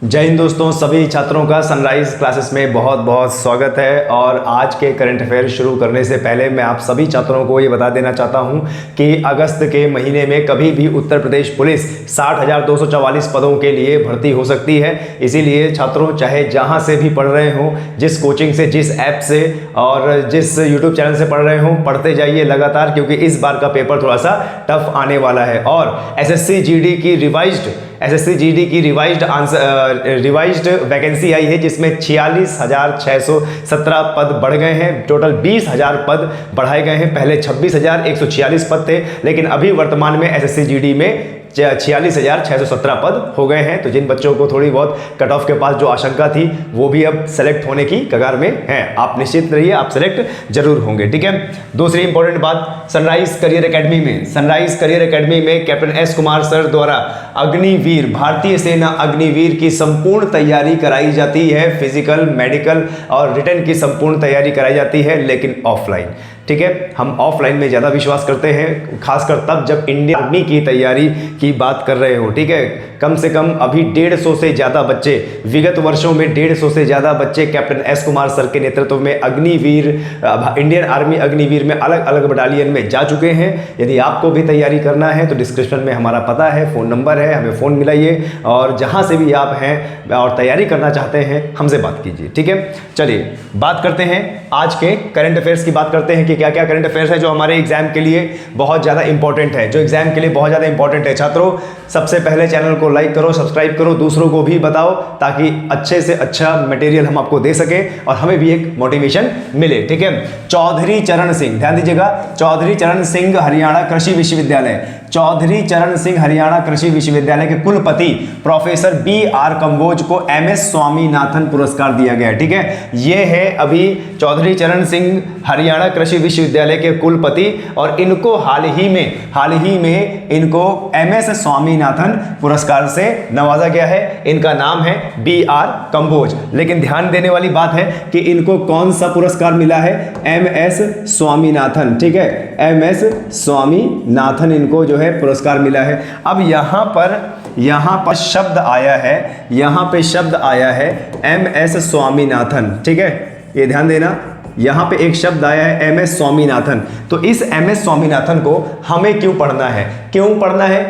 जय हिंद दोस्तों, सभी छात्रों का सनराइज क्लासेस में बहुत बहुत स्वागत है। और आज के करंट अफेयर शुरू करने से पहले मैं आप सभी छात्रों को ये बता देना चाहता हूं कि अगस्त के महीने में कभी भी उत्तर प्रदेश पुलिस 60,244 पदों के लिए भर्ती हो सकती है। इसीलिए छात्रों चाहे जहां से भी पढ़ रहे हों, जिस कोचिंग से, जिस ऐप से और जिस यूट्यूब चैनल से पढ़ रहे हों, पढ़ते जाइए लगातार, क्योंकि इस बार का पेपर थोड़ा सा टफ आने वाला है। और एसएससी जीडी की रिवाइज्ड वैकेंसी आई है, जिसमें 46,617 पद बढ़ गए हैं। टोटल 20,000 पद बढ़ाए गए हैं। पहले 26,146 पद थे, लेकिन अभी वर्तमान में एसएससी जीडी में 46,617 पद हो गए हैं। तो जिन बच्चों को थोड़ी बहुत कट ऑफ के पास जो आशंका थी, वो भी अब सेलेक्ट होने की कगार में हैं। आप निश्चित रहिए, आप सेलेक्ट जरूर होंगे। ठीक है। दूसरी इंपॉर्टेंट बात, सनराइज करियर एकेडमी में कैप्टन एस कुमार सर द्वारा अग्निवीर, भारतीय सेना अग्निवीर की संपूर्ण तैयारी कराई जाती है। फिजिकल, मेडिकल और रिटन की संपूर्ण तैयारी कराई जाती है, लेकिन ऑफलाइन। ठीक है, हम ऑफलाइन में ज़्यादा विश्वास करते हैं, खासकर तब जब इंडियन आर्मी की तैयारी की बात कर रहे हो। ठीक है, कम से कम अभी 150 से ज़्यादा बच्चे, विगत वर्षों में 150 से ज़्यादा बच्चे कैप्टन एस कुमार सर के नेतृत्व में अग्निवीर, इंडियन आर्मी अग्निवीर में अलग अलग बटालियन में जा चुके हैं। यदि आपको भी तैयारी करना है तो डिस्क्रिप्शन में हमारा पता है, फ़ोन नंबर है, हमें फ़ोन मिलाइए और जहाँ से भी आप हैं और तैयारी करना चाहते हैं, हमसे बात कीजिए। ठीक है, चलिए बात करते हैं आज के करंट अफेयर्स की। बात करते हैं कि क्या क्या करंट अफेयर्स है जो हमारे एग्जाम के लिए बहुत ज़्यादा इंपॉर्टेंट है, छात्रों। सबसे पहले चैनल को लाइक करो, सब्सक्राइब करो, दूसरों को भी बताओ, ताकि अच्छे से अच्छा मटेरियल हम आपको दे सके और हमें भी एक मोटिवेशन मिले। ठीक है, चौधरी चरण सिंह, ध्यान दीजिएगा, चौधरी चरण सिंह हरियाणा कृषि विश्वविद्यालय के कुलपति प्रोफेसर B.R. कंबोज को MS स्वामीनाथन पुरस्कार दिया गया है। ठीक है, ये है अभी चौधरी चरण सिंह हरियाणा कृषि विश्वविद्यालय के कुलपति, और इनको हाल ही में इनको MS स्वामीनाथन पुरस्कार से नवाजा गया है। इनका नाम है B.R. कंबोज। लेकिन ध्यान देने वाली बात है कि इनको कौन सा पुरस्कार मिला है? MS स्वामीनाथन। ठीक है, MS स्वामीनाथन इनको जो है पुरस्कार मिला है। अब यहाँ पर शब्द आया है MS स्वामीनाथन। ठीक है, ये ध्यान देना, यहाँ पे एक शब्द आया है MS स्वामीनाथन। तो इस MS स्वामीनाथन को हमें क्यों पढ़ना है?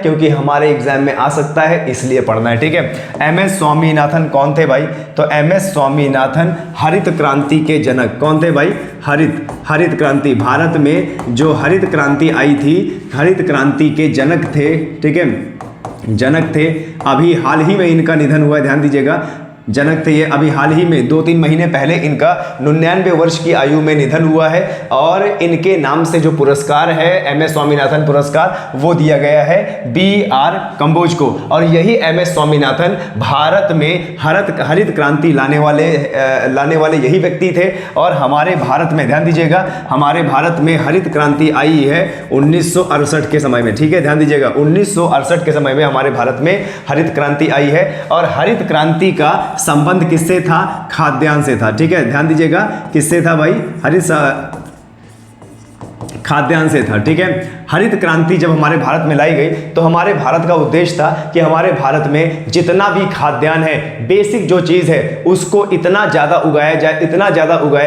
क्योंकि हमारे एग्जाम में आ सकता है, इसलिए पढ़ना है। ठीक है, MS स्वामीनाथन कौन थे भाई? तो MS स्वामीनाथन हरित क्रांति के जनक। कौन थे भाई? हरित क्रांति, भारत में जो हरित क्रांति आई थी, हरित क्रांति के जनक थे। ठीक है, जनक थे। अभी हाल ही में इनका निधन हुआ है, ध्यान दीजिएगा, जनक थे ये। अभी हाल ही में 2-3 महीने पहले इनका 99 वर्ष की आयु में निधन हुआ है, और इनके नाम से जो पुरस्कार है MS स्वामीनाथन पुरस्कार, वो दिया गया है B.R. कंबोज को। और यही MS स्वामीनाथन भारत में हरित क्रांति लाने वाले यही व्यक्ति थे। और हमारे भारत में, ध्यान दीजिएगा, हमारे भारत में हरित क्रांति आई है 1968 के समय में। ठीक है, ध्यान दीजिएगा, 1968 के समय में हमारे भारत में हरित क्रांति आई है। और हरित क्रांति का संबंध किससे था? खाद्यान्न से था। ठीक है, ध्यान दीजिएगा, किससे था भाई? खाद्यान्न से था। ठीक है, हरित क्रांति जब हमारे भारत में लाई गई, तो हमारे भारत का उद्देश्य था कि हमारे भारत में जितना भी खाद्यान्न है, बेसिक जो चीज़ है, उसको इतना ज़्यादा उगाया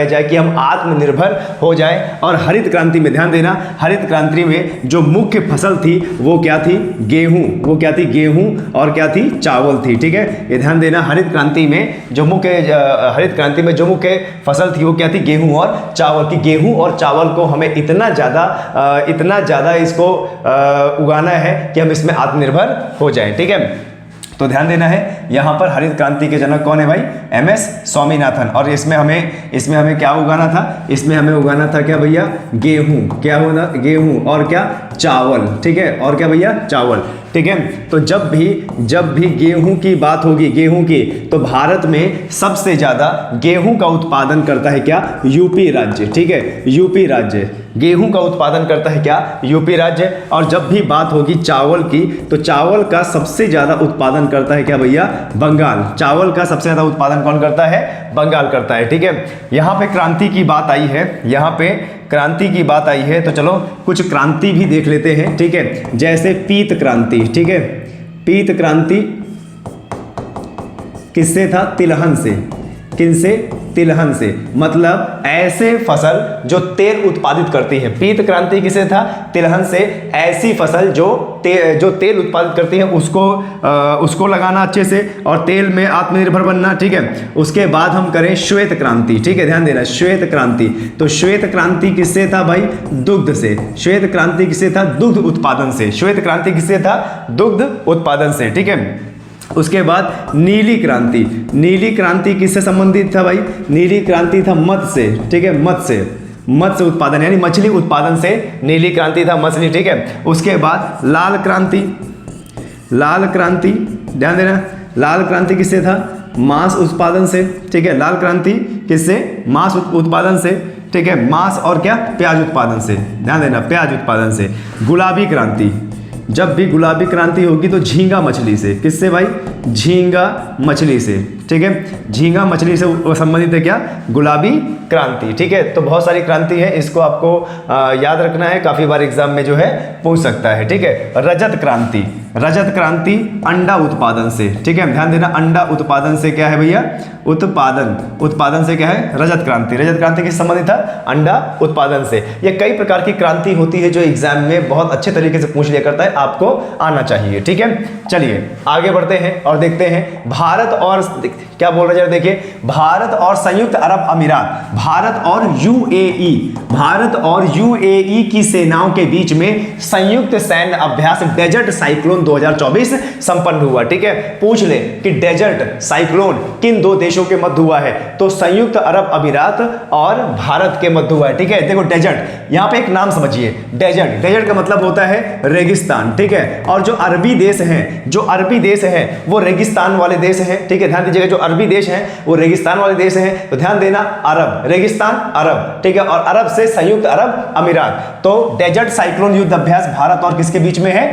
जाए कि हम आत्मनिर्भर हो जाए। और हरित क्रांति में ध्यान देना, हरित क्रांति में जो मुख्य फसल थी वो क्या थी? गेहूँ। और क्या थी? चावल थी। ठीक है, ये ध्यान देना, हरित क्रांति में जो मुख्य फसल थी वो क्या थी? गेहूँ और चावल की। गेहूँ और चावल को हमें इतना ज़्यादा इसको उगाना है कि हम इसमें आत्मनिर्भर हो जाएं। ठीक है, तो ध्यान देना है, यहाँ पर हरित क्रांति के जनक कौन है भाई? MS स्वामीनाथन। और इसमें हमें क्या उगाना था? इसमें हमें उगाना था क्या भैया? गेहूँ। क्या होना? गेहूँ और क्या? चावल। ठीक है, और क्या भैया? चावल। ठीक है, तो जब भी गेहूं की बात होगी, तो भारत में सबसे ज्यादा गेहूं का उत्पादन करता है क्या? यूपी राज्य। ठीक है, यूपी राज्य गेहूं का उत्पादन करता है क्या? यूपी राज्य। और जब भी बात होगी चावल की, तो चावल का सबसे ज्यादा उत्पादन करता है क्या भैया? बंगाल। चावल का सबसे ज्यादा उत्पादन कौन करता है? बंगाल करता है। ठीक है, यहाँ पे क्रांति की बात आई है, तो चलो कुछ क्रांति भी देख लेते हैं। ठीक है, जैसे पीत क्रांति। ठीक है, पीत क्रांति किससे था? तिलहन से। किनसे? तिलहन से। मतलब ऐसे फसल जो तेल उत्पादित करती है। पीत क्रांति किसे था? तिलहन से। ऐसी फसल जो तेल उत्पादित करती है उसको लगाना अच्छे से और तेल में आत्मनिर्भर बनना, ठीक है। उसके बाद हम करें श्वेत क्रांति, ठीक है, ध्यान देना, श्वेत क्रांति। तो श्वेत क्रांति किससे था भाई? दुग्ध से। श्वेत क्रांति किससे था? दुग्ध उत्पादन से। श्वेत क्रांति किससे था? दुग्ध उत्पादन से, ठीक है। उसके बाद नीली क्रांति। नीली क्रांति किससे संबंधित था भाई? नीली क्रांति था मत्स्य से, ठीक है, मत्स्य उत्पादन यानी मछली उत्पादन से नीली क्रांति था, मछली, ठीक है। उसके बाद लाल क्रांति। लाल क्रांति ध्यान देना, लाल क्रांति किससे था? मांस उत्पादन से, ठीक है। लाल क्रांति किससे? मांस उत्पादन से, ठीक है। मांस और क्या? प्याज उत्पादन से, ध्यान देना, प्याज उत्पादन से। गुलाबी क्रांति, जब भी गुलाबी क्रांति होगी तो झींगा मछली से। किससे भाई? झींगा मछली से, ठीक है। झींगा मछली से संबंधित है क्या? गुलाबी क्रांति, ठीक है। तो बहुत सारी क्रांति है, इसको आपको याद रखना है, काफी बार एग्जाम में जो है पूछ सकता है, ठीक है। रजत क्रांति। रजत क्रांति अंडा उत्पादन से, ठीक है, ध्यान देना, अंडा उत्पादन से क्या है भैया? उत्पादन से क्या है? रजत क्रांति। रजत क्रांति किससे संबंधित था? अंडा उत्पादन से। ये कई प्रकार की क्रांति होती है जो एग्जाम में बहुत अच्छे तरीके से पूछ लिया करता है, आपको आना चाहिए, ठीक है। चलिए आगे बढ़ते हैं और देखते हैं भारत और क्या बोल रहे हैं, देखिए, भारत और संयुक्त अरब अमीरात, भारत और यूएई की सेनाओं के बीच में संयुक्त सैन्य अभ्यास डेजर्ट साइक्लोन 2024 संपन्न हुआ, ठीक है। पूछ ले कि डेजर्ट साइक्लोन किन दो देशों के मध्य हुआ है? तो संयुक्त अरब अमीरात और भारत के मध्य हुआ है, ठीक है। देखो डेजर्ट, यहां पे एक नाम समझिए, डेजर्ट का मतलब होता है रेगिस्तान, ठीक है। और जो अरबी देश हैं वो रेगिस्तान वाले देश हैं, ठीक है, ध्यान दीजिएगा। जो अरबी देश हैं वो रेगिस्तान वाले देश हैं, तो ध्यान देना, अरब, रेगिस्तान, अरब, ठीक है, और अरब से संयुक्त अरब अमीरात। तो डेजर्ट साइक्लोन युद्ध अभ्यास भारत और किसके बीच में है?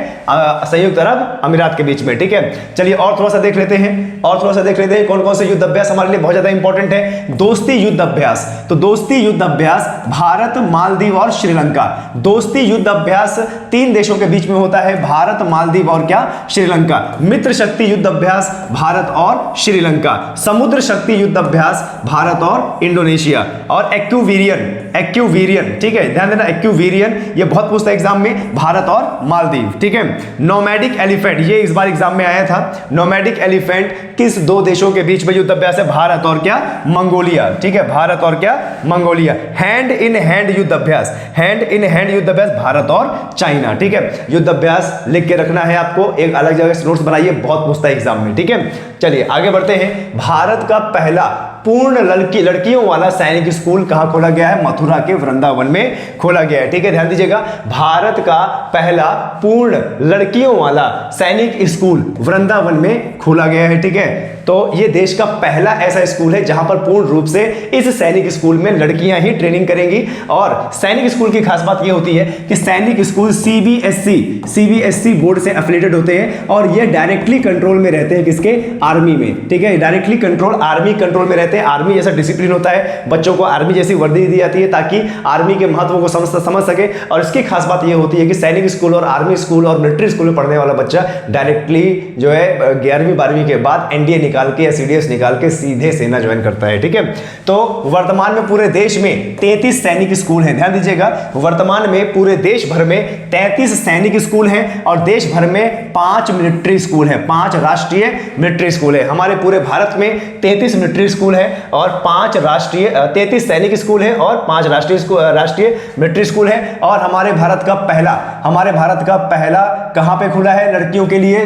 संयुक्त अरब अमीरात के बीच में, ठीक है। चलिए और थोड़ा सा देख लेते हैं कौन कौन से युद्ध अभ्यास हमारे लिए बहुत ज्यादा इंपॉर्टेंट है। दोस्ती युद्ध अभ्यास, तो दोस्ती युद्ध अभ्यास भारत, मालदीव और श्रीलंका। दोस्ती युद्ध अभ्यास 3 देशों के बीच में होता है, भारत, मालदीव और क्या? श्रीलंका। मित्र शक्ति युद्ध अभ्यास भारत और श्रीलंका। समुद्र शक्ति युद्ध अभ्यास भारत और इंडोनेशिया। और एक्यूवीरियन, ठीक है, ध्यान देना, एक्यूवीरियन ये बहुत पूछता है एग्जाम में, भारत और मालदीव, ठीक है। नोमैडिक एलिफेंट, ये इस बार एग्जाम में आया था। नोमैडिक एलिफेंट किस 2 देशों के बीच में युद्ध अभ्यास है? भारत और क्या? मंगोलिया, ठीक है, भारत और क्या? मंगोलिया। हैंड इन हैंड युद्ध अभ्यास, हैंड इन हैंड युद्ध अभ्यास भारत और चाइना, ठीक है। युद्ध अभ्यास लिख के रखना है आपको, एक अलग जगह से नोट्स बनाइए, बहुत पूछता है एग्जाम में, ठीक है। चलिए आगे बढ़ते हैं। भारत का पहला पूर्ण लड़कियों वाला सैनिक स्कूल कहां खोला गया है? मथुरा के वृंदावन में खोला गया है, ठीक है, ध्यान दीजिएगा। भारत का पहला पूर्ण लड़कियों वाला सैनिक स्कूल वृंदावन में खोला गया है, ठीक है। तो ये देश का पहला ऐसा स्कूल है जहां पर पूर्ण रूप से इस सैनिक स्कूल में लड़कियां ही ट्रेनिंग करेंगी। और सैनिक स्कूल की खास बात यह होती है कि सैनिक स्कूल सीबीएसई बोर्ड से एफिलिएटेड होते हैं और ये डायरेक्टली कंट्रोल में रहते हैं, किसके? आर्मी में, ठीक है, डायरेक्टली आर्मी कंट्रोल में रहते हैं। आर्मी जैसा डिसिप्लिन होता है, बच्चों को आर्मी जैसी वर्दी दी जाती है ताकि आर्मी के महत्व को समझ सके। और इसकी खास बात यह होती है कि सैनिक स्कूल और आर्मी स्कूल और मिलिट्री स्कूल में पढ़ने वाला बच्चा डायरेक्टली जो है 11वीं 12वीं के बाद एनडीए निकाल के या सीडीएस निकाल के सीधे सेना ज्वाइन करता है, ठीक है। तो वर्तमान में पूरे देश में 33 सैनिक स्कूल हैं, ध्यान दीजिएगा। वर्तमान में पूरे देश भर में 33 सैनिक स्कूल हैं और देश भर में 5 मिलिट्री स्कूल हैं, 5 राष्ट्रीय मिलिट्री स्कूल है। हमारे पूरे भारत में 33 मिलिट्री स्कूल है और 33 सैनिक स्कूल है और 5 राष्ट्रीय मिलिट्री स्कूल है। और हमारे भारत का पहला कहां पे खुला है लड़कियों के लिए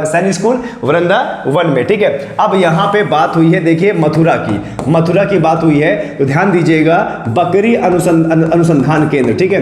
सैनिक स्कूल? वृंदावन में, ठीक है। अब यहां पे बात हुई है, देखिए, मथुरा की बात हुई है, तो ध्यान दीजिएगा। बकरी अनुसंधान केंद्र, ठीक है,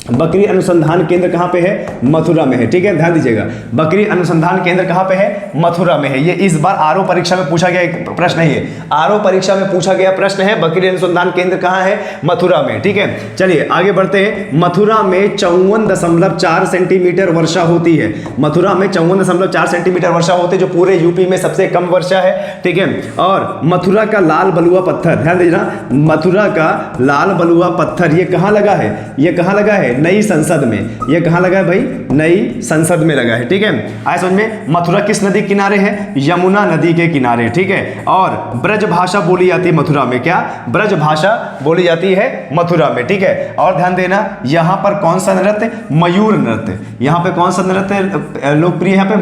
बकरी अनुसंधान केंद्र कहां पे है? मथुरा में है, ठीक है, ध्यान दीजिएगा। बकरी अनुसंधान केंद्र कहां पे है? मथुरा में है। ये इस बार आरओ परीक्षा में पूछा गया एक प्रश्न है, ये आरओ परीक्षा में पूछा गया प्रश्न है। बकरी अनुसंधान केंद्र कहां है? मथुरा में, ठीक है। चलिए आगे बढ़ते हैं। मथुरा में 54.4 सेंटीमीटर वर्षा होती है। मथुरा में 54.4 सेंटीमीटर वर्षा होती है, जो पूरे यूपी में सबसे कम वर्षा है, ठीक है। और मथुरा का लाल बलुआ पत्थर, ध्यान दीजिएगा, मथुरा का लाल बलुआ पत्थर ये कहां लगा है? है नई संसद में, ये कहाँ लगा है भाई, नई संसद में लगा है, ठीक है। आए समझ में, मथुरा किस नदी के किनारे है, यमुना नदी के किनारे, ठीक है। और ब्रज भाषा बोली जाती है मथुरा में, क्या, ब्रज भाषा बोली जाती है मथुरा में, ठीक है। और ध्यान देना यहाँ पर कौन सा नृत्य, मयूर नृत्य, यहाँ पे कौन सा नृत्य लोकप्रिय है, यहाँ पे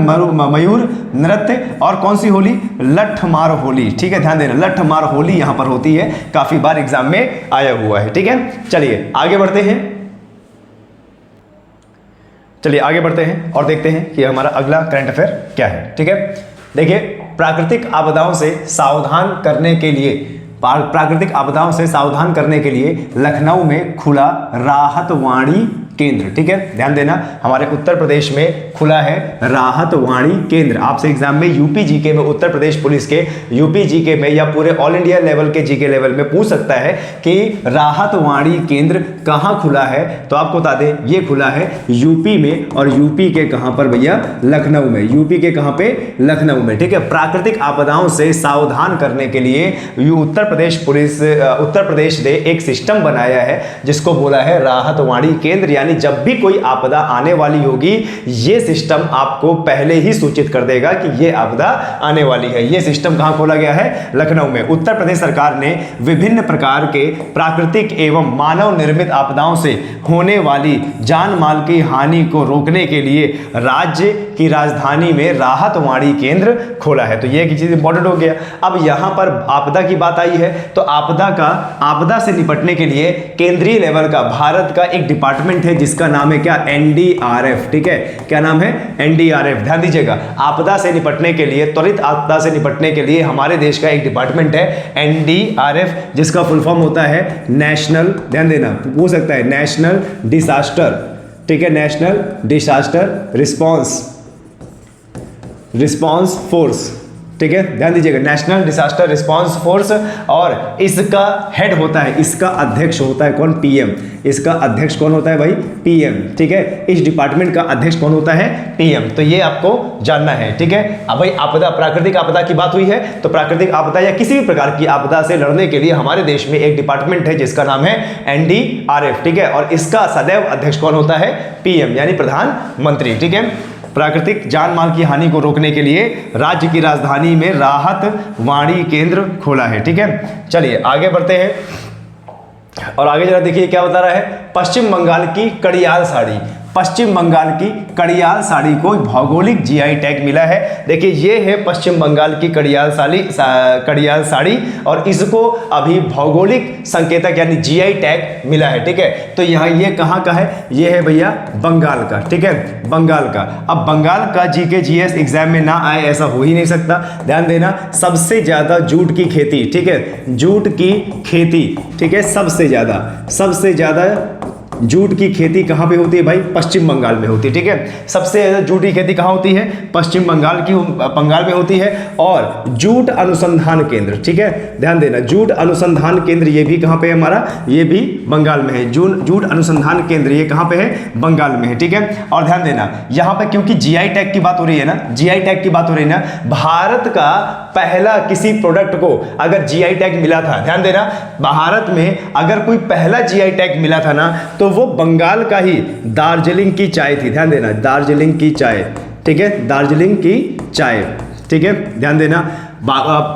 मयूर नृत्य। और कौन सी होली, लठमार होली, ठीक है, ध्यान देना लठमार होली यहाँ पर होती है, काफी बार एग्जाम में आया हुआ है, ठीक है। चलिए आगे बढ़ते हैं, चलिए आगे बढ़ते हैं और देखते हैं कि हमारा अगला करंट अफेयर क्या है, ठीक है। देखिए, प्राकृतिक आपदाओं से सावधान करने के लिए, प्राकृतिक आपदाओं से सावधान करने के लिए लखनऊ में खुला राहत वाणी केंद्र, ठीक है। ध्यान देना, हमारे उत्तर प्रदेश में खुला है राहत वाणी केंद्र। आपसे एग्जाम में यूपी जीके में, उत्तर प्रदेश पुलिस के यूपी जीके में या पूरे ऑल इंडिया लेवल के जीके लेवल में पूछ सकता है कि राहत वाणी केंद्र कहाँ खुला है, तो आपको बता दें ये खुला है यूपी में, और यूपी के कहाँ पर भैया, लखनऊ में, यूपी के कहाँ पे, लखनऊ में, ठीक है। प्राकृतिक आपदाओं से सावधान करने के लिए उत्तर प्रदेश पुलिस, उत्तर प्रदेश ने एक सिस्टम बनाया है जिसको बोला है राहत वाणी केंद्र, यानी जब भी कोई आपदा आने वाली होगी ये सिस्टम आपको पहले ही सूचित कर देगा कि ये आपदा आने वाली है। ये सिस्टम कहां खोला गया है, लखनऊ में। उत्तर प्रदेश सरकार ने विभिन्न प्रकार के प्राकृतिक एवं मानव निर्मित आपदाओं से होने वाली जान माल की हानि को रोकने के लिए राज्य की राजधानी में राहत वाणी केंद्र खोला है। तो ये एक चीज इंपॉर्टेंट हो गया। अब यहां पर आपदा की बात आई है तो आपदा से निपटने के लिए केंद्रीय लेवल का भारत का एक डिपार्टमेंट है जिसका नाम है क्या, एनडीआरएफ, ठीक है। क्या नाम है, एनडीआरएफ। ध्यान दीजिएगा, आपदा से निपटने के लिए, त्वरित आपदा से निपटने के लिए हमारे देश का एक डिपार्टमेंट है एनडीआरएफ, जिसका फुल फॉर्म होता है नेशनल, ध्यान देना पूछ सकता है, नेशनल डिजास्टर, ठीक है, नेशनल डिजास्टर रिस्पॉन्स फोर्स, ठीक है। ध्यान दीजिएगा, नेशनल डिजास्टर रिस्पांस फोर्स। और इसका हेड होता है, इसका अध्यक्ष होता है कौन, पीएम। इसका अध्यक्ष कौन होता है भाई, पीएम, ठीक है। इस डिपार्टमेंट का अध्यक्ष कौन होता है, पीएम। तो ये आपको जानना है, ठीक है। अब भाई आपदा, प्राकृतिक आपदा की बात हुई है तो प्राकृतिक आपदा या किसी भी प्रकार की आपदा से लड़ने के लिए हमारे देश में एक डिपार्टमेंट है जिसका नाम है एनडीआरएफ, ठीक है। और इसका सदैव अध्यक्ष कौन होता है, पीएम, यानी प्रधानमंत्री, ठीक है। प्राकृतिक जान माल की हानि को रोकने के लिए राज्य की राजधानी में राहत वाणी केंद्र खोला है, ठीक है। चलिए आगे बढ़ते हैं और आगे जरा देखिए क्या बता रहा है, पश्चिम बंगाल की कड़ियाल साड़ी, पश्चिम बंगाल की कड़ियाल साड़ी को भौगोलिक जीआई टैग मिला है। देखिए ये है पश्चिम बंगाल की कड़ियाल साड़ी और इसको अभी भौगोलिक संकेतक यानी जीआई टैग मिला है, ठीक है। तो यहाँ ये कहाँ का है, ये है भैया बंगाल का, ठीक है, बंगाल का। अब बंगाल का जीके जीएस एग्जाम में ना आए ऐसा हो ही नहीं सकता। ध्यान देना, सबसे ज्यादा जूट की खेती, ठीक है, जूट की खेती, ठीक है, सबसे ज्यादा जूट की खेती कहाँ पे होती है भाई, पश्चिम बंगाल में होती है, ठीक है। सबसे ज्यादा जूट की खेती कहाँ होती है, पश्चिम बंगाल में होती है। और जूट अनुसंधान केंद्र, ठीक है, ध्यान देना, जूट अनुसंधान केंद्र ये भी कहाँ पे है हमारा, ये भी बंगाल में है। जूट अनुसंधान केंद्र ये कहाँ पे है, बंगाल में है, ठीक है। और ध्यान देना यहाँ पे क्योंकि जीआई टैग की बात हो रही है ना, जीआई टैग की बात हो रही है ना, भारत का पहला किसी प्रोडक्ट को अगर जीआई टैग मिला था, ध्यान देना, भारत में अगर कोई पहला जीआई टैग मिला था ना तो वो बंगाल का ही दार्जिलिंग की चाय थी। ध्यान देना, दार्जिलिंग की चाय, ठीक है, दार्जिलिंग की चाय, ठीक है। ध्यान देना,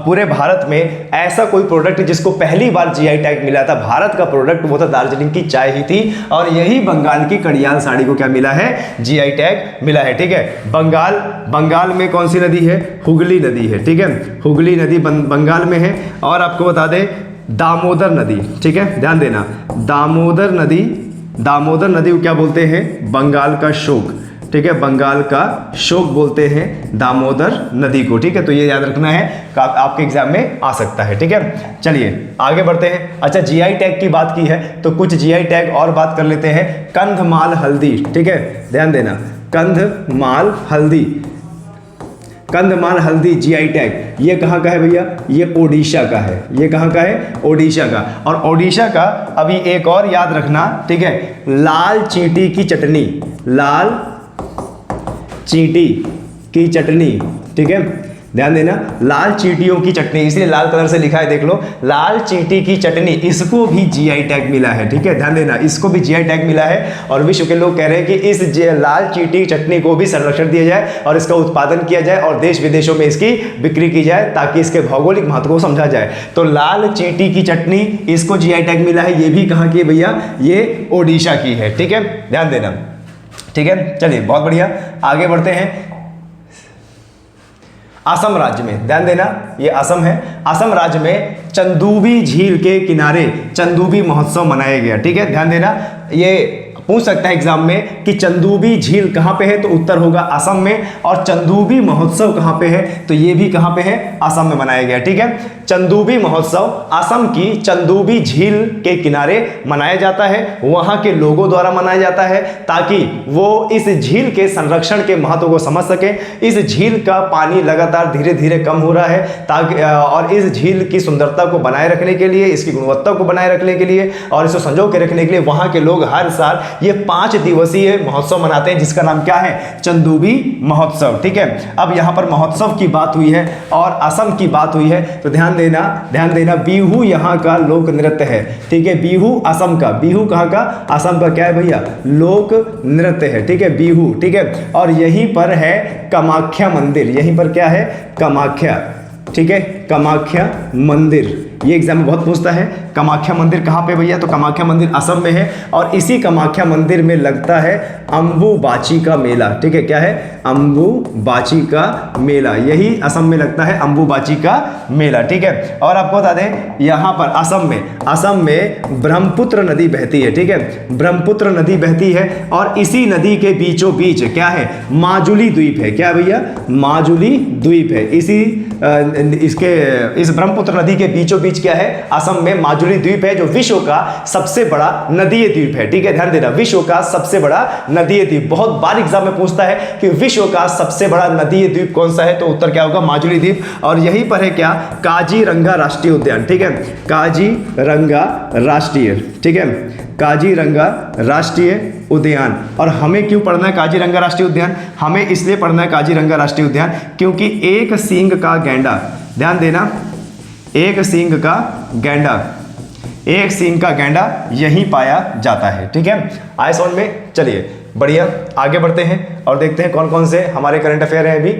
पूरे भारत में ऐसा कोई प्रोडक्ट जिसको पहली बार जीआई टैग मिला था भारत का प्रोडक्ट, वो था दार्जिलिंग की चाय ही थी। और यही बंगाल की कड़ियाल साड़ी को क्या मिला है, जीआई टैग मिला है, ठीक है। बंगाल में कौन सी नदी है, हुगली नदी है, ठीक है, हुगली नदी बंगाल में है। और आपको बता दें दामोदर नदी, ठीक है, ध्यान देना, दामोदर नदी को क्या बोलते हैं, बंगाल का शोक, ठीक है, बंगाल का शोक बोलते हैं दामोदर नदी को, ठीक है। तो ये याद रखना है, आपके एग्जाम में आ सकता है, ठीक है। चलिए आगे बढ़ते हैं। अच्छा, जीआई टैग की बात की है तो कुछ जीआई टैग और बात कर लेते हैं। कंधमाल हल्दी, ठीक है, ध्यान देना, कंधमाल हल्दी जीआई टैग ये कहाँ का है भैया, ये ओडिशा का है। ये कहाँ का है, ओडिशा का। और ओडिशा का अभी एक और याद रखना, ठीक है, लाल चींटी की चटनी, लाल चींटी की चटनी, ठीक है, ध्यान देना, लाल चींटियों की चटनी, इसलिए लाल कलर से लिखा है, देख लो, लाल चींटी की चटनी, इसको भी जीआई टैग मिला है। ठीक है, ध्यान देना, इसको भी जीआई टैग मिला है और विश्व के लोग कह रहे हैं कि इस लाल चींटी की चटनी को भी संरक्षण दिया जाए और इसका उत्पादन किया जाए और देश विदेशों में इसकी बिक्री की जाए ताकि इसके भौगोलिक महत्व को समझा जाए। तो लाल चींटी की चटनी, इसको जीआई टैग मिला है। ये भी कहाँ की है भैया? ये ओडिशा की है। ठीक है, ध्यान देना। ठीक है, चलिए बहुत बढ़िया, आगे बढ़ते हैं। असम राज्य में, ध्यान देना, ये असम है। असम राज्य में चंदूबी झील के किनारे चंदूबी महोत्सव मनाया गया। ठीक है, ध्यान देना, ये पूछ सकता है एग्जाम में कि चंदूबी झील कहाँ पे है, तो उत्तर होगा असम में। और चंदूबी महोत्सव कहाँ पे है, तो ये भी कहाँ पे है? असम में मनाया गया। ठीक है, चंदूबी महोत्सव असम की चंदूबी झील के किनारे मनाया जाता है, वहां के लोगों द्वारा मनाया जाता है ताकि वो इस झील के संरक्षण के महत्व को समझ सके। इस झील का पानी लगातार धीरे धीरे कम हो रहा है ताकि और इस झील की सुंदरता को बनाए रखने के लिए, इसकी गुणवत्ता को बनाए रखने के लिए और इसे संजो के रखने के लिए वहां के लोग हर साल ये 5 दिवसीय महोत्सव मनाते हैं जिसका नाम क्या है? चंदूबी महोत्सव। ठीक है, अब यहां पर महोत्सव की बात हुई है और असम की बात हुई है तो ध्यान देना, बिहू यहाँ का लोक नृत्य है। ठीक है, बिहू असम का, बिहू कहाँ का? असम का क्या है भैया? लोक नृत्य है। ठीक है, बिहू। ठीक है, और यहीं पर है कामाख्या मंदिर, यहीं पर क्या है? कामाख्या। ठीक है, कामाख्या मंदिर, ये एग्जाम में बहुत पूछता है। कामाख्या मंदिर कहाँ पे भैया? तो कामाख्या मंदिर असम में है और इसी कामाख्या मंदिर में लगता है अंबुबाची का मेला। ठीक है, क्या है? अंबुबाची का मेला, यही असम में लगता है, अंबुबाची का मेला। ठीक है, और आपको बता दें यहाँ पर असम में ब्रह्मपुत्र नदी बहती है। ठीक है, ब्रह्मपुत्र नदी बहती है और इसी नदी के बीचों बीच क्या है? माजुली द्वीप है। क्या भैया? माजुली द्वीप है। इस ब्रह्मपुत्र नदी के बीचों बीच क्या है? असम में माजुली द्वीप है जो विश्व का सबसे बड़ा नदीय द्वीप है। ठीक है, ध्यान देना, विश्व का सबसे बड़ा नदीय द्वीप। बहुत बार एग्जाम में पूछता है कि विश्व का सबसे बड़ा नदीय द्वीप कौन सा है, तो उत्तर क्या होगा? माजुली द्वीप। और यहीं पर है क्या? काजीरंगा राष्ट्रीय उद्यान। ठीक है, काजीरंगा राष्ट्रीय, ठीक है, काजीरंगा राष्ट्रीय उद्यान। और हमें क्यों पढ़ना है काजीरंगा राष्ट्रीय उद्यान? हमें इसलिए पढ़ना है काजीरंगा राष्ट्रीय उद्यान क्योंकि एक सींग का गैंडा, ध्यान देना, एक सींग का गैंडा, एक सींग का गैंडा यहीं पाया जाता है। ठीक है, आए समझ में? चलिए बढ़िया, आगे बढ़ते हैं और देखते हैं कौन कौन से हमारे करंट अफेयर हैं अभी।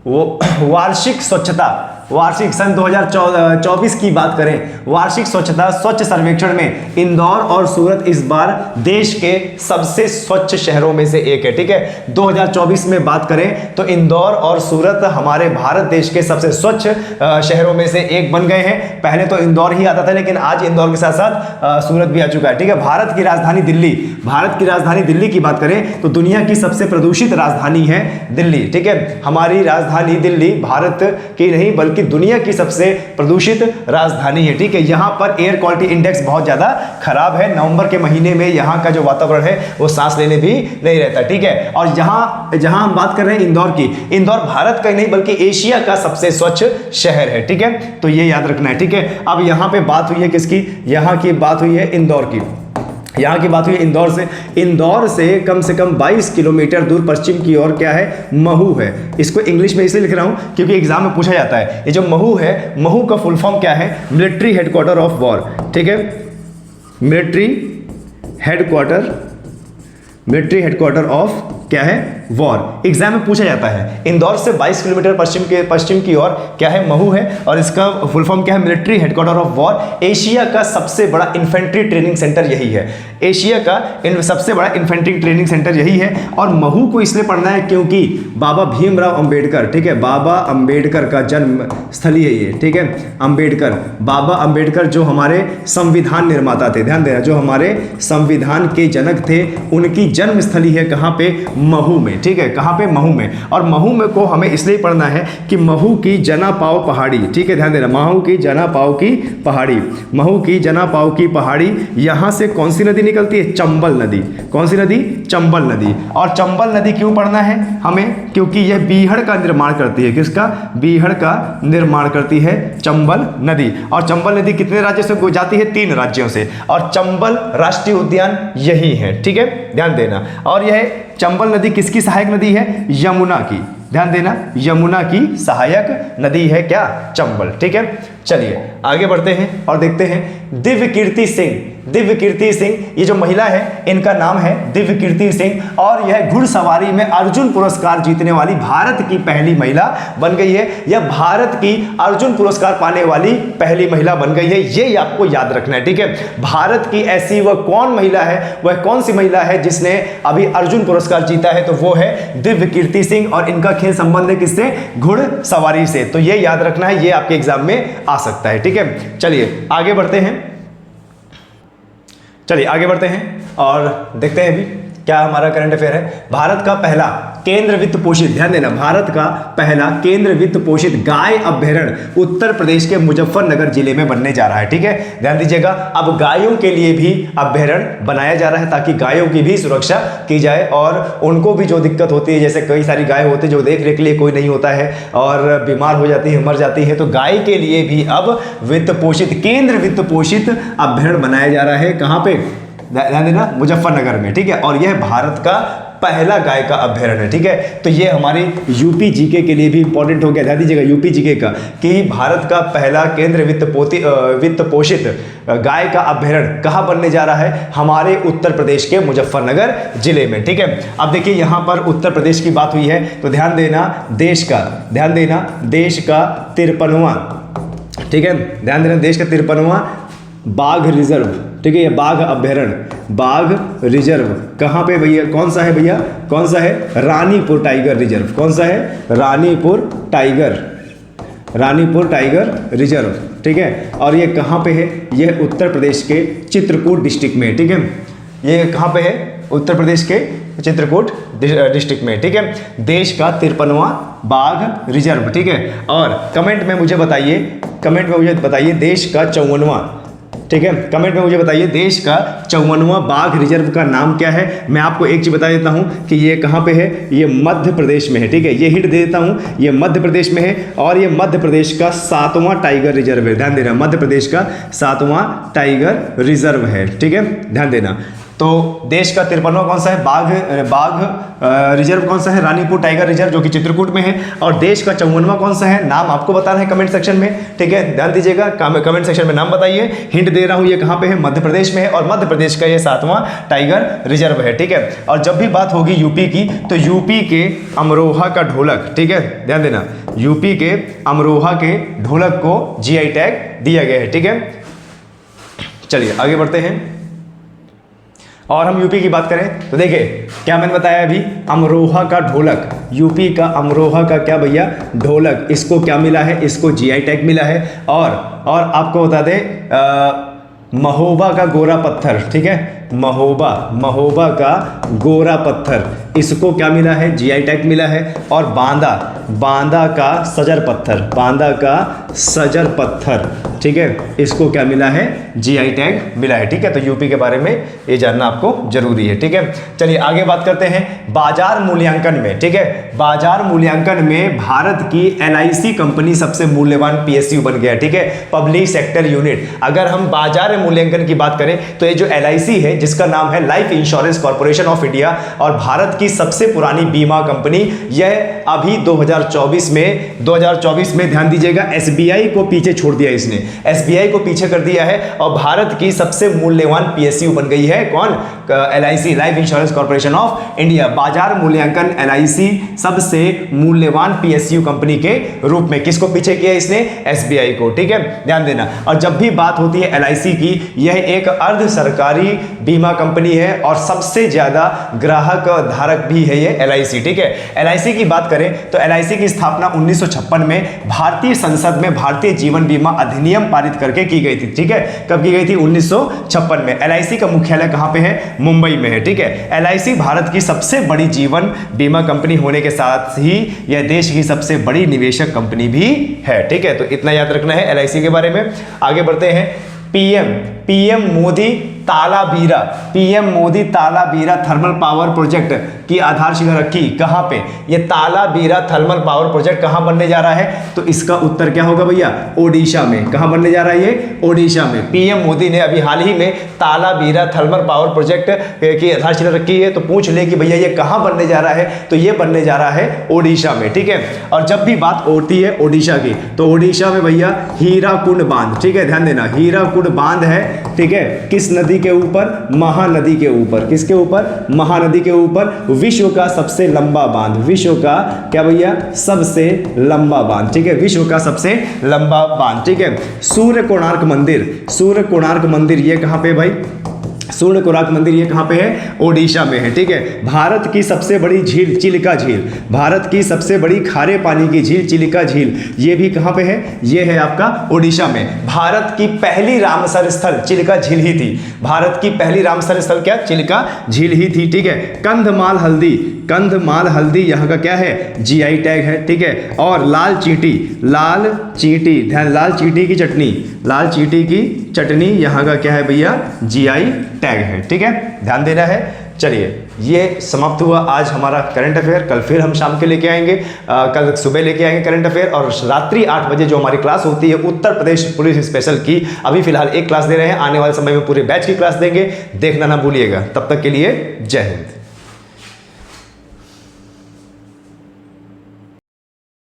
वो वार्षिक स्वच्छता, वार्षिक सन 2024 की बात करें, वार्षिक स्वच्छता स्वच्छ सर्वेक्षण में इंदौर और सूरत इस बार देश के सबसे स्वच्छ शहरों में से एक है। ठीक है, 2024 में बात करें तो इंदौर और सूरत हमारे भारत देश के सबसे स्वच्छ शहरों में से एक बन गए हैं। पहले तो इंदौर ही आता था लेकिन आज इंदौर के साथ साथ सूरत भी आ चुका है। ठीक है, भारत की राजधानी दिल्ली, भारत की राजधानी दिल्ली की बात करें तो दुनिया की सबसे प्रदूषित राजधानी है दिल्ली। ठीक है, हमारी राजधानी दिल्ली भारत की नहीं बल्कि दुनिया की सबसे प्रदूषित राजधानी है। ठीक है, यहाँ पर एयर क्वालिटी इंडेक्स बहुत ज्यादा खराब है। नवंबर के महीने में यहाँ का जो वातावरण है वो सांस लेने भी नहीं रहता। ठीक है, और जहां हम बात कर रहे हैं इंदौर की, इंदौर भारत का ही नहीं बल्कि एशिया का सबसे स्वच्छ शहर है। ठीक है, तो ये याद रखना है। ठीक है, अब यहाँ पे बात हुई है किसकी? यहाँ की बात हुई है इंदौर की, यहाँ की बात हुई इंदौर से कम 22 किलोमीटर दूर पश्चिम की ओर क्या है? महू है। इसको इंग्लिश में इसलिए लिख रहा हूँ क्योंकि एग्जाम में पूछा जाता है। ये जो महू है, महू का फुल फॉर्म क्या है? Military headquarter of war. ठीक है, मिलिट्री हेडक्वार्टर ऑफ क्या है? वॉर। एग्जाम में पूछा जाता है। इंदौर से 22 किलोमीटर पश्चिम की ओर क्या है? महू है और इसका फुल फॉर्म क्या है? Military headquarter of war. Asia का सबसे बड़ा इन्फेंट्री ट्रेनिंग सेंटर यही है, एशिया का सबसे बड़ा इन्फेंट्री ट्रेनिंग सेंटर यही है। और महू को इसलिए पढ़ना है क्योंकि बाबा भीमराव अंबेडकर, ठीक है, बाबा अंबेडकर का जन्म स्थली है ये। ठीक है, अंबेडकर, बाबा अंबेडकर जो हमारे संविधान निर्माता थे, ध्यान देना, जो हमारे संविधान के जनक थे, उनकी जन्म स्थली है कहाँ पे? महू में। ठीक है, कहाँ पे? महू में। और महू में को हमें इसलिए पढ़ना है कि महू की जनापाव पहाड़ी, ठीक है, ध्यान देना, महू की जनापाव की पहाड़ी, महू की जनापाव की पहाड़ी, यहां से कौन सी नदी निकलती है? चंबल नदी। कौन सी नदी? चंबल नदी। और चंबल नदी क्यों पढ़ना है हमें? क्योंकि यह बीहड़ का निर्माण करती है। किसका? बीहड़ का निर्माण करती है चंबल नदी। और चंबल नदी कितने राज्यों से जाती है? 3 राज्यों से। और चंबल राष्ट्रीय उद्यान यही है। ठीक है, ध्यान देना। और यह चंबल नदी किसकी सहायक नदी है? यमुना की। ध्यान देना, यमुना की सहायक नदी है क्या, चंबल। ठीक है, चलिए आगे बढ़ते हैं और देखते हैं दिव्य कीर्ति सिंह। दिव्य कीर्ति सिंह, ये जो महिला है इनका नाम है दिव्य कीर्ति सिंह और यह घुड़सवारी में अर्जुन पुरस्कार जीतने वाली भारत की पहली महिला बन गई है। यह भारत की अर्जुन पुरस्कार पाने वाली पहली महिला बन गई है, ये आपको याद रखना है। ठीक है, भारत की ऐसी वह कौन महिला है, वह कौन सी महिला है जिसने अभी अर्जुन पुरस्कार जीता है, तो वो है दिव्य कीर्ति सिंह और इनका खेल संबंध है किससे, घुड़सवारी से। तो ये याद रखना है, ये आपके एग्जाम में आ सकता है। ठीक है, चलिए आगे बढ़ते हैं, चलिए आगे बढ़ते हैं और देखते हैं अभी क्या हमारा करंट अफेयर है। भारत का पहला केंद्र वित्त पोषित, ध्यान देना, भारत का पहला केंद्र वित्त पोषित गाय अभ्यारण्य उत्तर प्रदेश के मुजफ्फरनगर जिले में बनने जा रहा है। ठीक है, ध्यान दीजिएगा, अब गायों के लिए भी अभ्यारण्य बनाया जा रहा है ताकि गायों की भी सुरक्षा की जाए और उनको भी जो दिक्कत होती है, जैसे कई सारी गाय होती है जो देख रेख के लिए कोई नहीं होता है और बीमार हो जाती है, मर जाती है, तो गाय के लिए भी अब वित्त पोषित, केंद्र वित्त पोषित अभ्यारण्य बनाया जा रहा है। कहाँ पे, ध्यान देना, मुजफ्फरनगर में। ठीक है, और यह भारत का पहला गाय का अभ्यारण्य है। ठीक है, तो ये हमारी यूपी जीके के लिए भी इंपॉर्टेंट हो गया, ध्यान दीजिएगा यूपी जीके का, कि भारत का पहला केंद्र वित्त पोषित गाय का अभ्यारण्य कहाँ बनने जा रहा है, हमारे उत्तर प्रदेश के मुजफ्फरनगर जिले में। ठीक है, अब देखिए यहाँ पर उत्तर प्रदेश की बात हुई है तो ध्यान देना, देश का 53वां, ठीक है, ध्यान देना, देश का 53वां बाघ रिजर्व, ठीक है, ये बाघ अभ्यारण्य, बाघ रिजर्व कहाँ पे भैया, कौन सा है भैया, कौन सा है, रानीपुर टाइगर रिजर्व। कौन सा है, रानीपुर टाइगर रिजर्व। ठीक है, और ये कहाँ पे है, यह उत्तर प्रदेश के चित्रकूट डिस्ट्रिक्ट में। ठीक है, ये कहाँ पे है, उत्तर प्रदेश के चित्रकूट डिस्ट्रिक्ट में। ठीक है, देश का 53वां बाघ रिजर्व। ठीक है, और कमेंट में मुझे बताइए देश का 54वां, ठीक है, कमेंट में मुझे बताइए देश का 54वां बाघ रिजर्व का नाम क्या है। मैं आपको एक चीज बता देता हूं कि ये कहां पे है, ये मध्य प्रदेश में है। ठीक है, ये हिंट दे देता हूं, ये मध्य प्रदेश में है और ये मध्य प्रदेश का 7वां टाइगर रिजर्व है। ध्यान देना, मध्य प्रदेश का 7वां टाइगर रिजर्व है। ठीक है, ध्यान देना। तो देश का 53वां कौन सा है, बाघ रिजर्व कौन सा है, रानीपुर टाइगर रिजर्व जो कि चित्रकूट में है, और देश का 54वां कौन सा है, नाम आपको बताना है कमेंट सेक्शन में। ठीक है, ध्यान दीजिएगा, कमेंट सेक्शन में नाम बताइए, हिंट दे रहा हूं ये कहां पे है, मध्य प्रदेश में है और मध्य प्रदेश का ये 7वां टाइगर रिजर्व है। ठीक है, और जब भी बात होगी यूपी की तो यूपी के अमरोहा का ढोलक, ठीक है, ध्यान देना, यूपी के अमरोहा के ढोलक को जीआई टैग दिया गया है। ठीक है, चलिए आगे बढ़ते हैं और हम यूपी की बात करें तो देखिए क्या मैंने बताया अभी, अमरोहा का ढोलक, यूपी का अमरोहा का क्या भैया, ढोलक, इसको क्या मिला है, इसको जीआई टैग मिला है। और आपको बता दें महोबा का गोरा पत्थर, ठीक है, महोबा का गोरा पत्थर, इसको क्या मिला है, जीआई टैग मिला है। और बांदा का सजर पत्थर, ठीक है, इसको क्या मिला है, जीआई टैग मिला है। ठीक है, तो यूपी के बारे में ये जानना आपको जरूरी है। ठीक है, चलिए आगे बात करते हैं बाजार मूल्यांकन में। ठीक है, बाजार मूल्यांकन में भारत की LIC कंपनी सबसे मूल्यवान PSU बन गया। ठीक है, पब्लिक सेक्टर यूनिट। अगर हम बाजार मूल्यांकन की बात करें तो ये जो LIC है जिसका नाम है life insurance corporation of India और भारत की सबसे पुरानी बीमा कंपनी, यह अभी 2024 में ध्यान दीजिएगा SBI को पीछे छोड़ दिया, इसने SBI को पीछे कर दिया है और भारत की सबसे मूल्यवान PSU बन गई है कौन, LIC, life insurance corporation of India. बाजार मूल्यांकन LIC सबसे मूल्यवान PSU कंपनी के रूप में किसको पीछे किया इसने, SBI को। ठीक है, ध्यान देना। और जब भी बात होती है LIC की, यह एक अर्ध सरकारी बीमा कंपनी है और सबसे ज्यादा ग्राहक धारक भी है ये LIC। ठीक है, LIC की बात करें तो LIC की स्थापना 1956 में भारतीय संसद में भारतीय जीवन बीमा अधिनियम पारित करके की गई थी। ठीक है, कब की गई थी, 1956 में। LIC का मुख्यालय कहां पे है, मुंबई में है। ठीक है, LIC भारत की सबसे बड़ी जीवन बीमा कंपनी होने के साथ ही यह देश की सबसे बड़ी निवेशक कंपनी भी है। ठीक है, तो इतना याद रखना है LIC के बारे में। आगे बढ़ते हैं PM Modi Talabira, PM Modi Talabira thermal power project की आधारशिला रखी। कहां पे? ये तालाबीरा थर्मल पावर प्रोजेक्ट कहां बनने जा रहा है? तो इसका उत्तर क्या होगा भैया? ओडिशा में। कहां बनने जा रहा है ये? ओडिशा में। पीएम मोदी ने अभी हाल ही में तालाबीरा थर्मल पावर प्रोजेक्ट की आधारशिला रखी है। तो पूछ ले कि भैया ये कहां बनने जा रहा है? तो ये बनने जा रहा है ओडिशा में, ठीक है। और जब भी बात होती है ओडिशा की, तो ओडिशा में भैया हीराकुंड बांध, ठीक है, ध्यान देना, हीराकुंड बांध है, ठीक है, किस नदी के ऊपर? महानदी के ऊपर। किसके ऊपर? महानदी के ऊपर। विश्व का सबसे लंबा बांध, विश्व का क्या भैया? सबसे लंबा बांध, ठीक है, विश्व का सबसे लंबा बांध, ठीक है। सूर्य कोणार्क मंदिर, सूर्य कोणार्क मंदिर ये कहां पे भाई? सूर्य कोणार्क मंदिर ये कहां पे है? ओडिशा में है, ठीक है। भारत की सबसे बड़ी झील चिलिका झील, भारत की सबसे बड़ी खारे पानी की झील चिलिका झील, ये भी कहां पे है? ये है आपका ओडिशा में। भारत की पहली रामसर स्थल चिलिका झील ही थी, भारत की पहली रामसर स्थल क्या? चिलिका झील ही थी, ठीक है। कंधमाल हल्दी, कंधमाल हल्दी यहाँ का क्या है? जीआई टैग है, ठीक है। और लाल चींटी, लाल चींटी, ध्यान, लाल चींटी की चटनी, लाल चींटी की चटनी यहाँ का क्या है भैया? जीआई टैग है, ठीक है, ध्यान देना है। चलिए, ये समाप्त हुआ आज हमारा करंट अफेयर। कल फिर हम शाम के लेके आएंगे, कल सुबह लेके आएंगे करंट अफेयर, और रात्रि 8 बजे जो हमारी क्लास होती है उत्तर प्रदेश पुलिस स्पेशल की, अभी फिलहाल एक क्लास दे रहे हैं, आने वाले समय में पूरे बैच की क्लास देंगे, देखना ना भूलिएगा। तब तक के लिए जय हिंद।